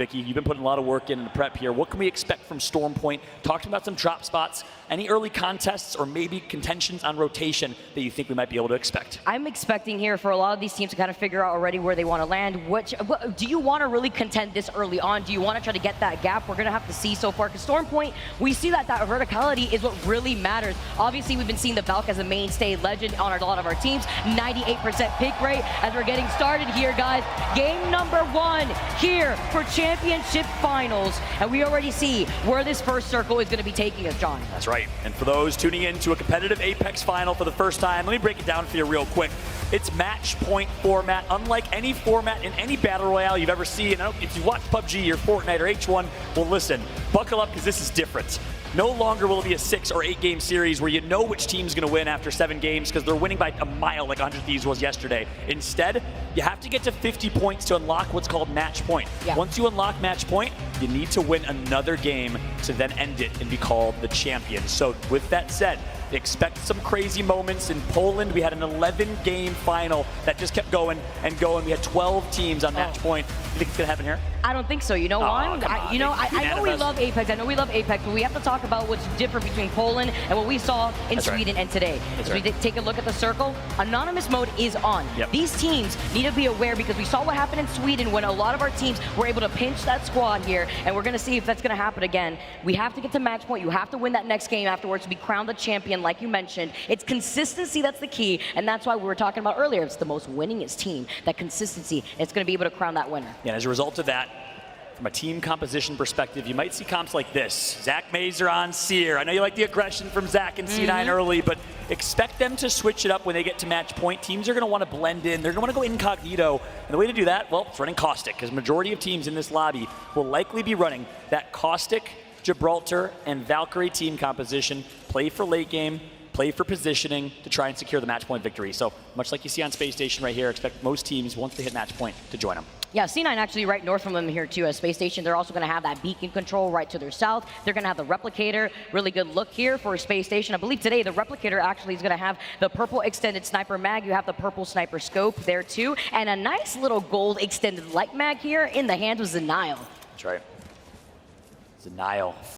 Vicky, you've been putting a lot of work into prep here. What can we expect from Storm Point? Talk to me about some drop spots, any early contests, or maybe contentions on rotation that you think we might be able to expect. I'm expecting here for a lot of these teams to kind of figure out already where they want to land. Do you want to really contend this early on? Do you want to try to get that gap? We're going to have to see so far. Because Storm Point, we see that verticality is what really matters. Obviously, we've been seeing the Valk as a mainstay legend on a lot of our teams. 98% pick rate as we're getting started here, guys. Game number 1 here for Championship Finals. And we already see where this first circle is going to be taking us, John. That's right. And for those tuning in to a competitive Apex final for the first time, let me break it down for you real quick. It's match point format, unlike any format in any battle royale you've ever seen. If you watch PUBG or Fortnite or H1, well listen, buckle up because this is different. No longer will it be a 6 or 8 game series where you know which team's going to win after 7 games because they're winning by a mile like 100 Thieves was yesterday. Instead, you have to get to 50 points to unlock what's called match point. Yeah. Once you unlock match point, you need to win another game to then end it and be called the champion. So with that said, expect some crazy moments. In Poland, we had an 11-game final that just kept going and going. We had 12 teams on match point. You think it's going to happen here? I don't think so. You know why? I know we love Apex. I know we love Apex, but we have to talk about what's different between Poland and what we saw in Sweden and today. So we take a look at the circle. Anonymous mode is on. Yep. These teams need to be aware because we saw what happened in Sweden when a lot of our teams were able to pinch that squad here, and we're going to see if that's going to happen again. We have to get to match point. You have to win that next game afterwards to be crowned the champion, like you mentioned. It's consistency that's the key, and that's why we were talking about earlier. It's the most winningest team. That consistency, it's going to be able to crown that winner. Yeah, as a result of that, from a team composition perspective, you might see comps like this. Zach Mazer on Seer. I know you like the aggression from Zach and C9 early, but expect them to switch it up when they get to match point. Teams are going to want to blend in. They're going to want to go incognito. And the way to do that, well, it's running Caustic, because majority of teams in this lobby will likely be running that Caustic, Gibraltar, and Valkyrie team composition. Play for late game, play for positioning to try and secure the match point victory. So much like you see on Space Station right here, expect most teams, once they hit match point, to join them. Yeah, C9 actually right north from them here too as Space Station. They're also going to have that beacon control right to their south. They're going to have the Replicator. Really good look here for Space Station. I believe today the Replicator actually is going to have the purple extended sniper mag. You have the purple sniper scope there too. And a nice little gold extended light mag here in the hands of Zenile. That's right. Zenile.